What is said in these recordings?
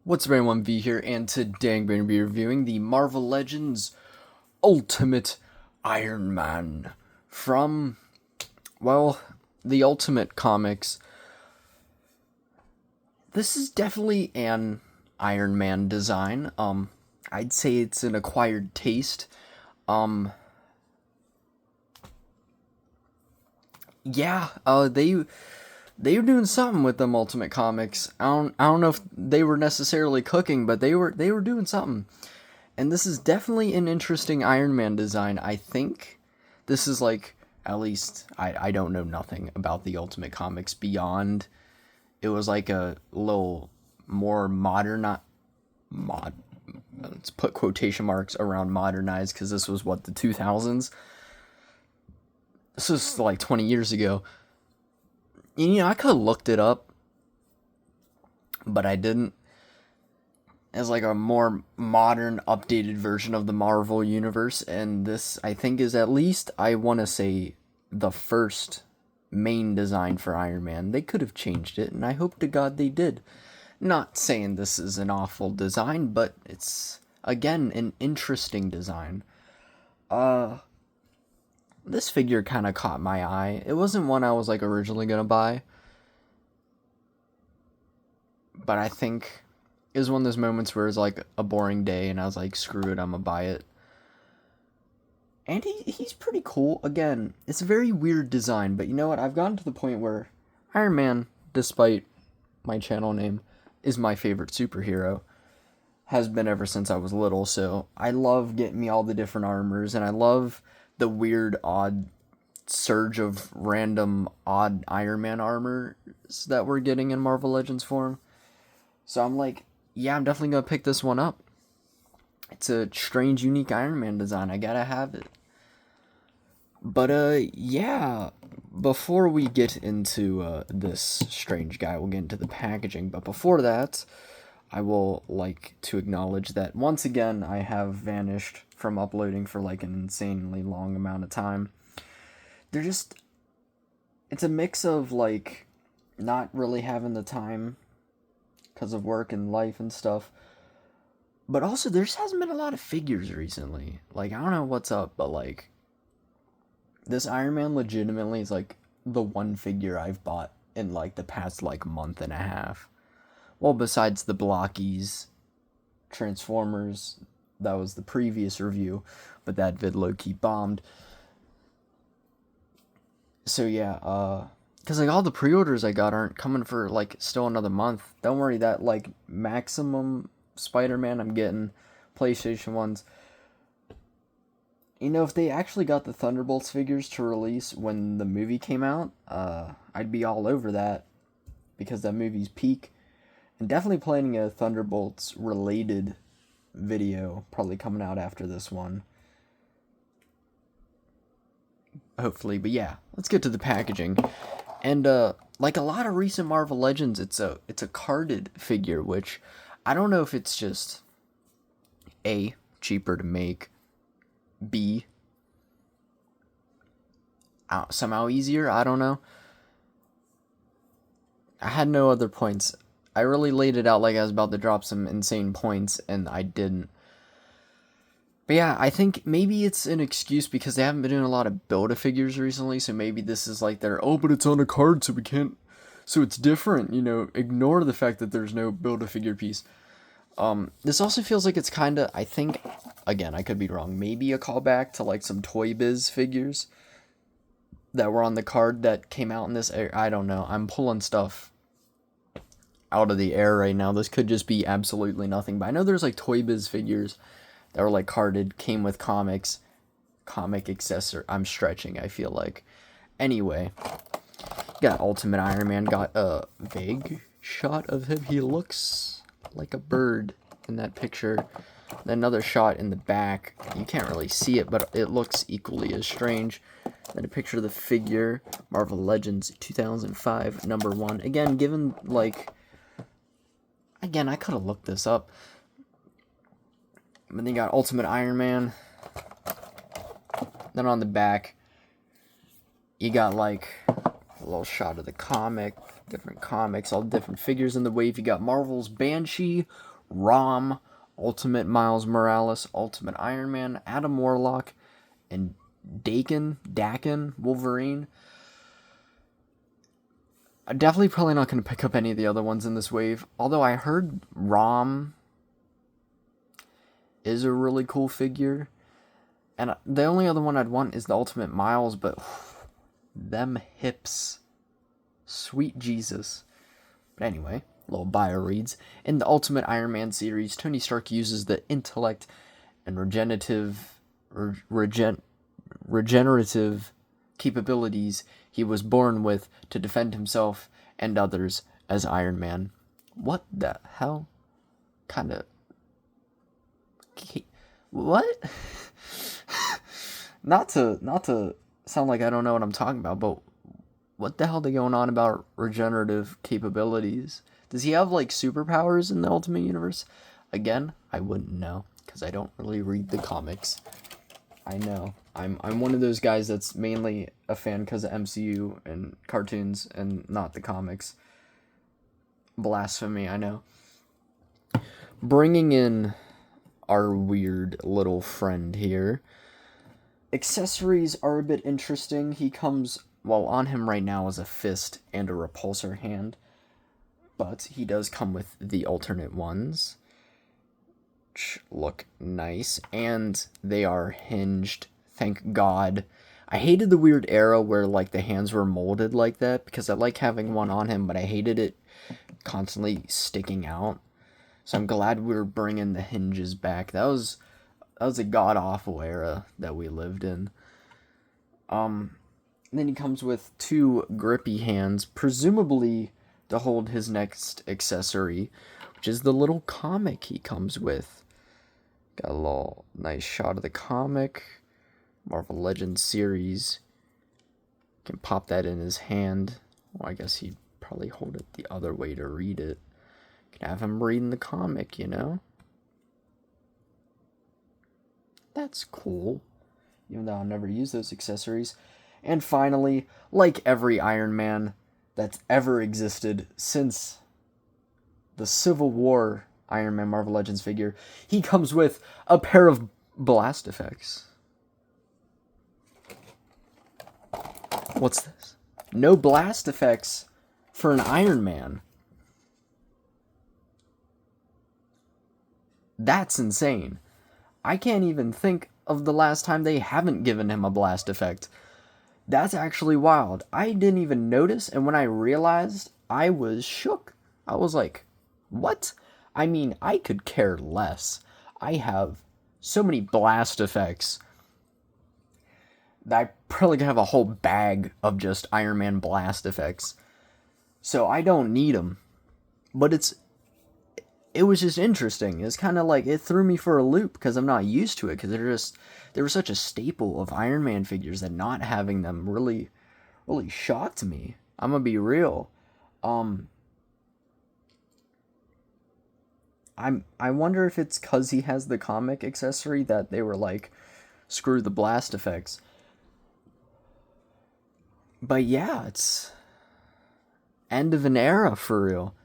What's up everyone, V here, and today I'm going to be reviewing the Marvel Legends Ultimate Iron Man from, well, the Ultimate Comics. This is definitely an Iron Man design. I'd say it's an acquired taste. They were doing something with them Ultimate Comics. I don't know if they were necessarily cooking, but they were doing something. And this is definitely an interesting Iron Man design. I think this is like, at least I don't know nothing about the Ultimate Comics beyond it was like a little more let's put quotation marks around modernized, because this was what, the 2000s. This was like 20 years ago. I could have looked it up, but I didn't. As like a more modern, updated version of the Marvel Universe, and this, I think, is at least, I want to say, the first main design for Iron Man. They could have changed it, and I hope to God they did. Not saying this is an awful design, but it's, again, an interesting design. This figure kind of caught my eye. It wasn't one I was like originally gonna buy, but I think it was one of those moments where it's like a boring day and I was like, screw it, I'm gonna buy it. And he's pretty cool. Again, it's a very weird design, but you know what? I've gotten to the point where Iron Man, despite my channel name, is my favorite superhero. Has been ever since I was little, so I love getting me all the different armors, and I love the weird, odd surge of random, odd Iron Man armors that we're getting in Marvel Legends form. So I'm like, yeah, I'm definitely going to pick this one up. It's a strange, unique Iron Man design. I gotta have it. But, yeah, before we get into this strange guy, we'll get into the packaging. But before that, I will like to acknowledge that once again I have vanished from uploading for like an insanely long amount of time. It's a mix of like not really having the time because of work and life and stuff, but also there just hasn't been a lot of figures recently. Like, I don't know what's up, but like this Iron Man legitimately is like the one figure I've bought in like the past like month and a half. Well, besides the Blockies, Transformers, that was the previous review, but that vid low-key bombed. So yeah, because like all the pre-orders I got aren't coming for like still another month. Don't worry, that like maximum Spider-Man I'm getting, PlayStation ones. If they actually got the Thunderbolts figures to release when the movie came out, I'd be all over that, because that movie's peak. And definitely planning a Thunderbolts related video, probably coming out after this one. Hopefully, but yeah, let's get to the packaging. And like a lot of recent Marvel Legends, it's a carded figure, which I don't know if it's just A, cheaper to make, B, somehow easier, I don't know. I had no other points. I really laid it out like I was about to drop some insane points, and I didn't. But yeah, I think maybe it's an excuse because they haven't been doing a lot of Build-A-Figures recently, so maybe this is like their, oh, but it's on a card, so we can't, so it's different, ignore the fact that there's no Build-A-Figure piece. This also feels like it's kind of, I think, again, I could be wrong, maybe a callback to like some Toy Biz figures that were on the card that came out in this era. I don't know, I'm pulling stuff out of the air right now. This could just be absolutely nothing, but I know there's like Toy Biz figures that were like carded, came with comics, comic accessory. I'm stretching, I feel like. Anyway, got Ultimate Iron Man, got a vague shot of him. He looks like a bird in that picture. Then another shot in the back. You can't really see it, but it looks equally as strange. Then a picture of the figure, Marvel Legends 2005, number 1. Again, given like, again, I could have looked this up. But then you got Ultimate Iron Man. Then on the back, you got like a little shot of the comic, different comics, all different figures in the wave. You got Marvel's Banshee, Rom, Ultimate Miles Morales, Ultimate Iron Man, Adam Warlock, and Dakin, Wolverine. I'm definitely probably not going to pick up any of the other ones in this wave. Although I heard Rom is a really cool figure. And the only other one I'd want is the Ultimate Miles, but them hips. Sweet Jesus. But anyway, little bio reads. In the Ultimate Iron Man series, Tony Stark uses the intellect and regenerative capabilities he was born with to defend himself and others as Iron Man. What the hell? Kind of... What? not to sound like I don't know what I'm talking about, but what the hell are they going on about regenerative capabilities? Does he have, like, superpowers in the Ultimate Universe? Again, I wouldn't know, because I don't really read the comics. I know. I'm one of those guys that's mainly a fan because of MCU and cartoons and not the comics. Blasphemy, I know. Bringing in our weird little friend here. Accessories are a bit interesting. He comes, well, on him right now is a fist and a repulsor hand. But he does come with the alternate ones, which look nice. And they are hinged. Thank God. I hated the weird era where, like, the hands were molded like that, because I like having one on him, but I hated it constantly sticking out. So I'm glad we're bringing the hinges back. That was a god-awful era that we lived in. And then he comes with 2 grippy hands, presumably to hold his next accessory, which is the little comic he comes with. Got a little nice shot of the comic. Marvel Legends series. Can pop that in his hand. Well, I guess he'd probably hold it the other way to read it. Can have him reading the comic, you know? That's cool. Even though I'll never use those accessories. And finally, like every Iron Man that's ever existed since the Civil War Iron Man Marvel Legends figure, he comes with a pair of blast effects. What's this? No blast effects for an Iron Man. That's insane. I can't even think of the last time they haven't given him a blast effect. That's actually wild. I didn't even notice, and when I realized, I was shook. I was like, what? I mean, I could care less. I have so many blast effects that I probably could have a whole bag of just Iron Man blast effects. So I don't need them. But it was just interesting. It's kind of like, it threw me for a loop because I'm not used to it, because they were such a staple of Iron Man figures that not having them really shocked me. I'm gonna be real. I wonder if it's because he has the comic accessory that they were like, screw the blast effects. But yeah, it's end of an era for real.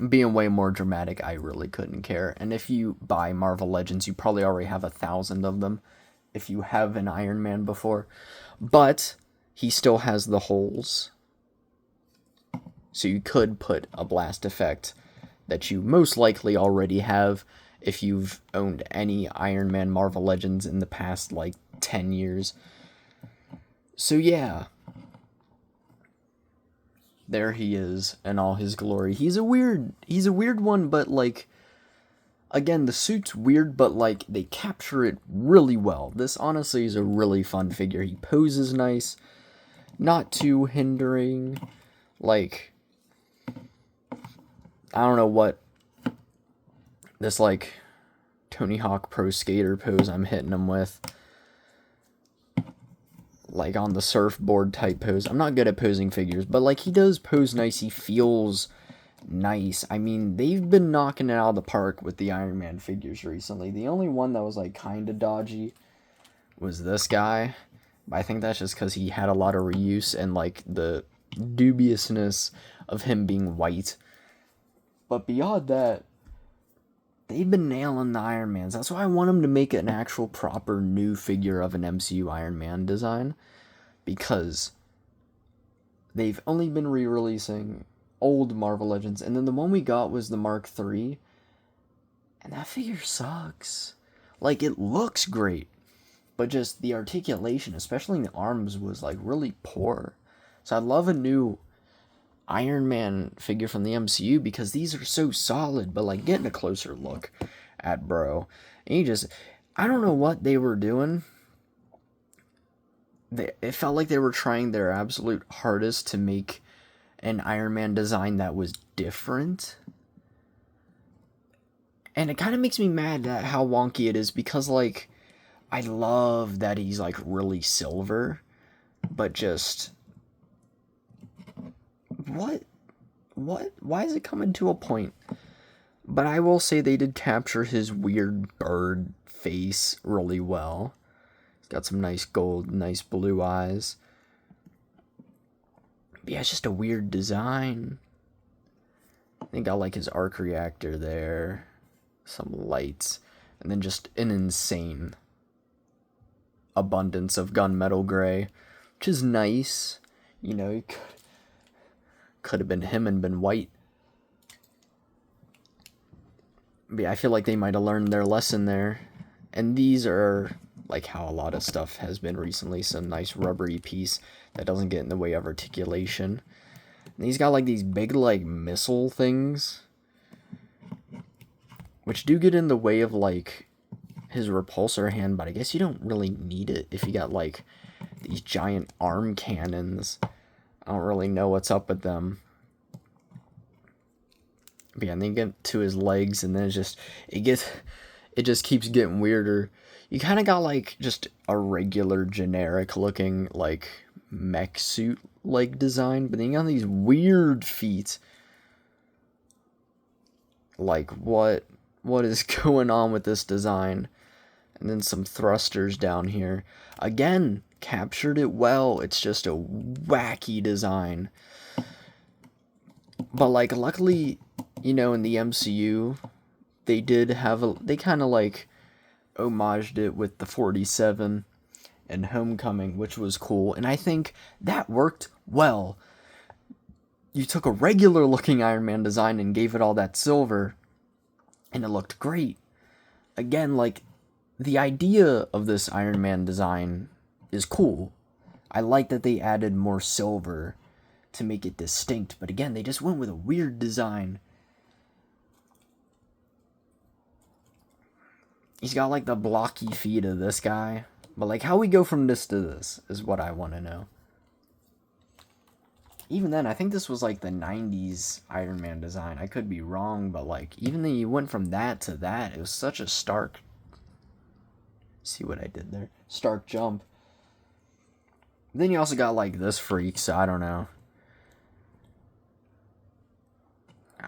Being way more dramatic, I really couldn't care. And if you buy Marvel Legends, you probably already have 1,000 of them if you have an Iron Man before. But he still has the holes. So you could put a blast effect that you most likely already have if you've owned any Iron Man Marvel Legends in the past, like, 10 years. So yeah. There he is in all his glory. He's a weird one, but, like, again, the suit's weird, but, like, they capture it really well. This honestly is a really fun figure. He poses nice, not too hindering. Like, I don't know what this, like, Tony Hawk Pro Skater pose I'm hitting him with. Like, on the surfboard type pose. I'm not good at posing figures, but, like, he does pose nice. He feels nice. I mean, they've been knocking it out of the park with the Iron Man figures recently. The only one that was, like, kind of dodgy was this guy. But I think that's just because he had a lot of reuse and, like, the dubiousness of him being white. But beyond that, they've been nailing the Iron Mans. That's why I want them to make an actual proper new figure of an MCU Iron Man design, because they've only been re-releasing old Marvel Legends, and then the one we got was the Mark III, and that figure sucks. Like, it looks great, but just the articulation, especially in the arms, was like really poor. So I'd love a new Iron Man figure from the MCU, because these are so solid, but like getting a closer look at bro, and I don't know what they were doing. It felt like they were trying their absolute hardest to make an Iron Man design that was different. And it kind of makes me mad at how wonky it is, because like, I love that he's like really silver, but just what? Why is it coming to a point? But I will say they did capture his weird bird face really well. He's got some nice gold, nice blue eyes. But yeah, it's just a weird design. I think I like his arc reactor there. Some lights. And then just an insane abundance of gunmetal gray, which is nice. You know, it could have been him and been white. But yeah, I feel like they might have learned their lesson there. And these are like how a lot of stuff has been recently. Some nice rubbery piece that doesn't get in the way of articulation. And he's got like these big like missile things, which do get in the way of like his repulsor hand, but I guess you don't really need it if you got like these giant arm cannons. I don't really know what's up with them. But yeah, and then you get to his legs, and then it just keeps getting weirder. You kind of got like just a regular generic looking like mech suit like design, but then you got these weird feet. Like, what is going on with this design? And then some thrusters down here. Again, captured it well. It's just a wacky design. But like, luckily, you know, in the MCU, they kind of like homaged it with the 47 and Homecoming, which was cool. And I think that worked well. You took a regular looking Iron Man design and gave it all that silver, and it looked great. Again, like, the idea of this Iron Man design is cool. I like that they added more silver to make it distinct, but again, they just went with a weird design. He's got like the blocky feet of this guy, but like how we go from this to this is what I want to know. Even then, I think this was like the 90s Iron Man design. I could be wrong, but like, even then you went from that to that, it was such a stark... See what I did there? Stark jump. Then you also got like this freak, so I don't know.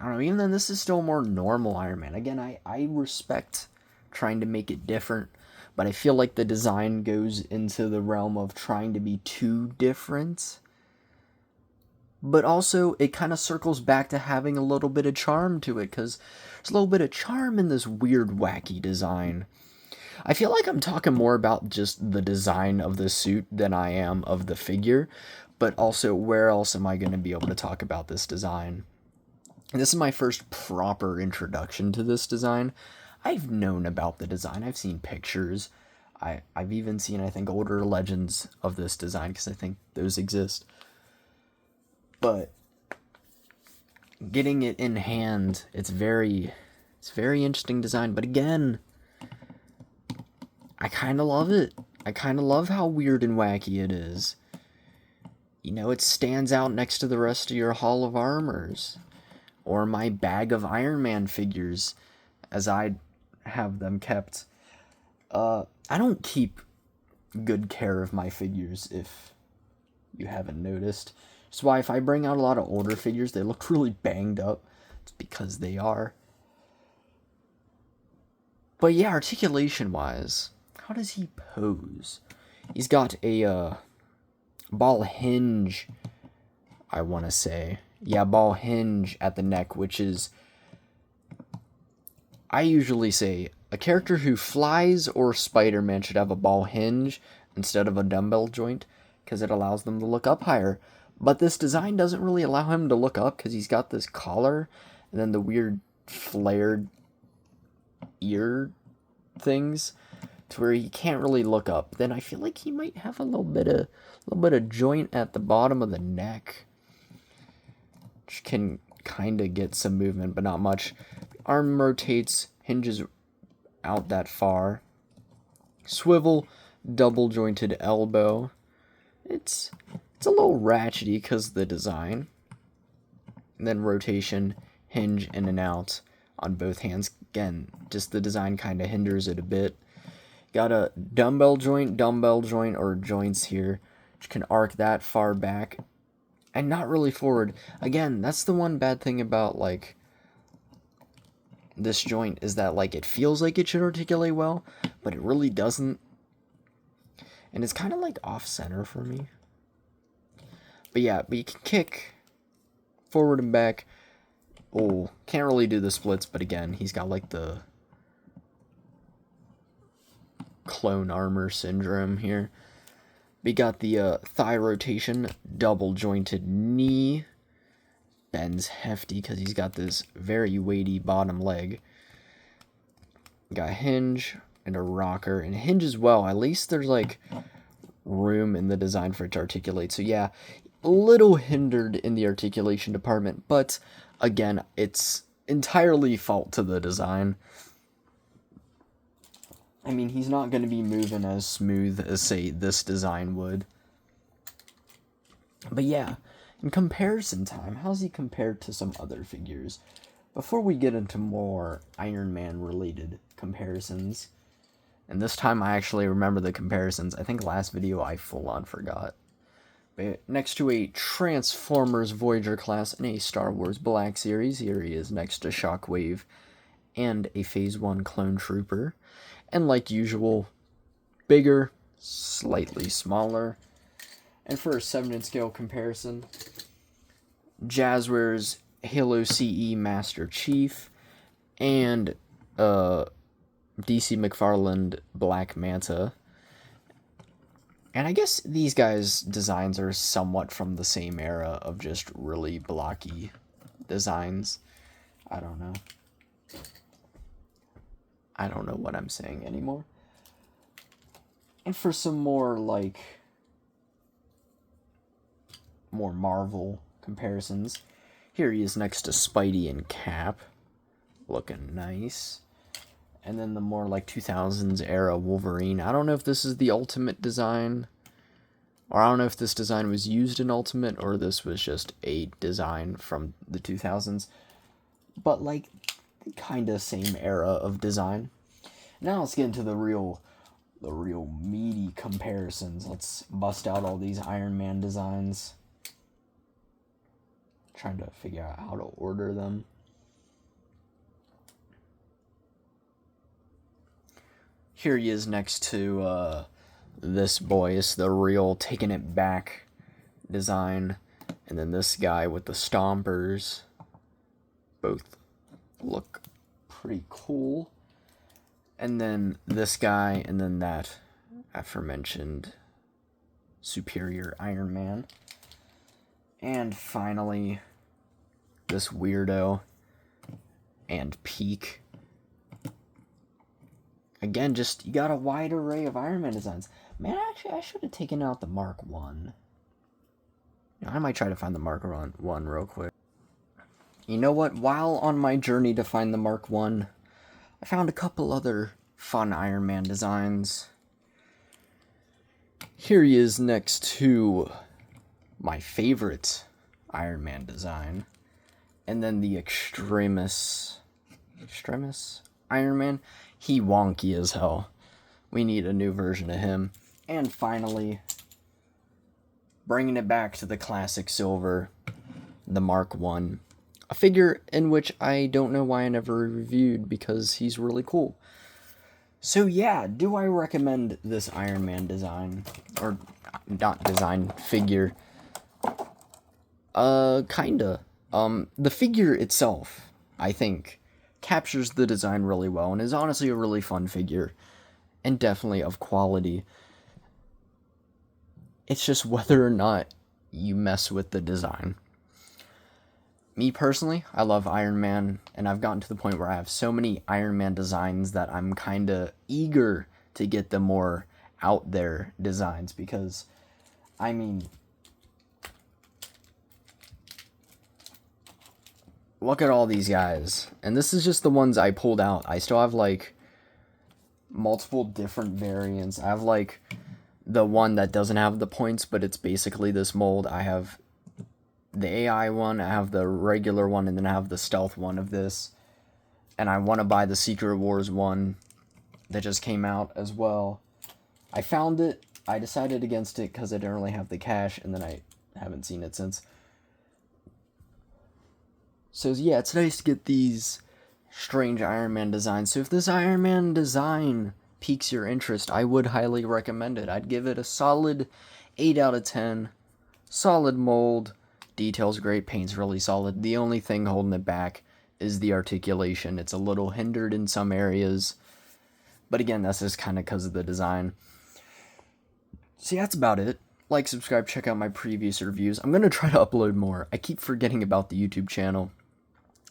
Even then, this is still more normal Iron Man. Again, I respect trying to make it different, but I feel like the design goes into the realm of trying to be too different. But also, it kind of circles back to having a little bit of charm to it, because there's a little bit of charm in this weird, wacky design. I feel like I'm talking more about just the design of the suit than I am of the figure, but also, where else am I going to be able to talk about this design? And this is my first proper introduction to this design. I've known about the design. I've seen pictures. I've even seen, I think, older legends of this design, because I think those exist. But getting it in hand, it's very interesting design. But again, I kind of love it. I kind of love how weird and wacky it is. You know, it stands out next to the rest of your Hall of Armors, or my bag of Iron Man figures, as I have them kept. I don't keep good care of my figures, if you haven't noticed. That's why if I bring out a lot of older figures, they look really banged up. It's because they are. But yeah, articulation-wise, how does he pose? He's got a ball hinge, I want to say. Yeah, ball hinge at the neck, which is I usually say a character who flies or Spider-Man should have a ball hinge instead of a dumbbell joint because it allows them to look up higher. But this design doesn't really allow him to look up because he's got this collar and then the weird flared ear things to where he can't really look up. Then I feel like he might have a little bit of joint at the bottom of the neck, which can kind of get some movement, but not much. Arm rotates, hinges out that far. Swivel, double jointed elbow. It's a little ratchety because of the design. And then rotation, hinge in and out on both hands. Again, just the design kind of hinders it a bit. Got a dumbbell joint, or joints here, which can arc that far back and not really forward. Again, that's the one bad thing about, like, this joint is that, like, it feels like it should articulate well, but it really doesn't. And it's kind of, like, off-center for me. But yeah, but you can kick forward and back. Oh, can't really do the splits, but again, he's got, like, the clone armor syndrome here. We got the thigh rotation, double jointed knee. Bends hefty because he's got this very weighty bottom leg. Got a hinge and a rocker, and hinge as well. At least there's like room in the design for it to articulate. So yeah, a little hindered in the articulation department, but again, it's entirely fault to the design. I mean, he's not going to be moving as smooth as, say, this design would. But yeah, in comparison time, how's he compared to some other figures? Before we get into more Iron Man related comparisons, and this time I actually remember the comparisons. I think last video I full on forgot. But next to a Transformers Voyager class and a Star Wars Black Series, here he is next to Shockwave and a Phase 1 Clone Trooper. And like usual, bigger, slightly smaller. And for a 7-inch scale comparison, Jazzwares Halo CE Master Chief and DC McFarlane Black Manta. And I guess these guys' designs are somewhat from the same era of just really blocky designs. I don't know. I don't know what I'm saying anymore. And for some more, like, more Marvel comparisons, here he is next to Spidey and Cap. Looking nice. And then the more, like, 2000s era Wolverine. I don't know if this is the Ultimate design, or I don't know if this design was used in Ultimate, or this was just a design from the 2000s. But, like, kind of same era of design. Now let's get into the real meaty comparisons. Let's bust out all these Iron Man designs. Trying to figure out how to order them. Here he is next to this boy. It's the real taking it back design. And then this guy with the stompers. Both look pretty cool. And then this guy, and then that aforementioned Superior Iron Man. And finally, this weirdo and Peak. Again, just, you got a wide array of Iron Man designs. Man, actually, I should have taken out the Mark 1. I might try to find the Mark 1 real quick. You know what? While on my journey to find the Mark 1, I found a couple other fun Iron Man designs. Here he is next to my favorite Iron Man design. And then the Extremis Iron Man. He wonky as hell. We need a new version of him. And finally, bringing it back to the classic silver, the Mark 1. A figure in which I don't know why I never reviewed because he's really cool. So yeah, do I recommend this Iron Man design? Or not design, figure? Kinda. The figure itself, I think, captures the design really well and is honestly a really fun figure and definitely of quality. It's just whether or not you mess with the design. Me personally, I love Iron Man, and I've gotten to the point where I have so many Iron Man designs that I'm kind of eager to get the more out there designs, because, I mean, look at all these guys. And this is just the ones I pulled out. I still have, like, multiple different variants. I have, like, the one that doesn't have the points, but it's basically this mold. I have the AI one, I have the regular one, and then I have the stealth one of this. And I want to buy the Secret Wars one that just came out as well. I found it. I decided against it because I didn't really have the cash, and then I haven't seen it since. So yeah, it's nice to get these strange Iron Man designs. So if this Iron Man design piques your interest, I would highly recommend it. I'd give it a solid 8 out of 10. Solid mold. Details great. Paint's really solid. The only thing holding it back is the articulation. It's a little hindered in some areas. But again, that's just kind of because of the design. So yeah, that's about it. Like, subscribe, check out my previous reviews. I'm going to try to upload more. I keep forgetting about the YouTube channel.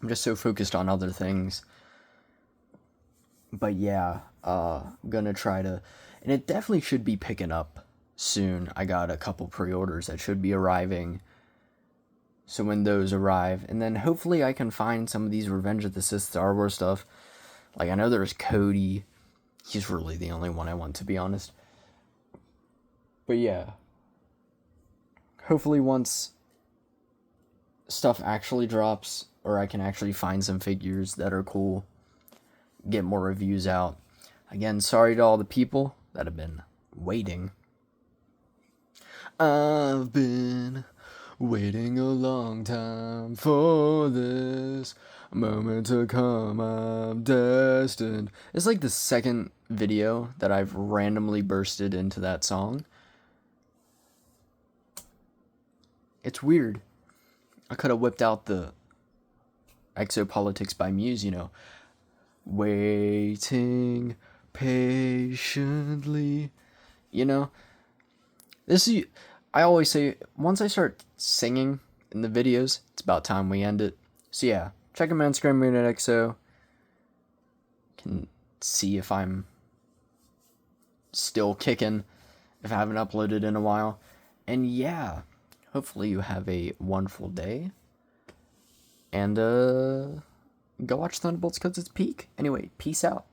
I'm just so focused on other things. But yeah, I'm going to try to... And it definitely should be picking up soon. I got a couple pre-orders that should be arriving. So when those arrive, and then hopefully I can find some of these Revenge of the Sith Star Wars stuff. Like, I know there's Cody. He's really the only one I want, to be honest. But yeah. Hopefully once stuff actually drops, or I can actually find some figures that are cool, get more reviews out. Again, sorry to all the people that have been waiting. I've been waiting a long time for this moment to come. I'm destined. It's like the second video that I've randomly bursted into that song. It's weird. I could have whipped out the Exopolitics by Muse, you know. Waiting patiently. You know? I always say, once I start singing in the videos, it's about time we end it. So yeah, check out my Instagram, MoonExo. Can see if I'm still kicking, if I haven't uploaded in a while. And yeah, hopefully you have a wonderful day. And go watch Thunderbolts because it's peak. Anyway, peace out.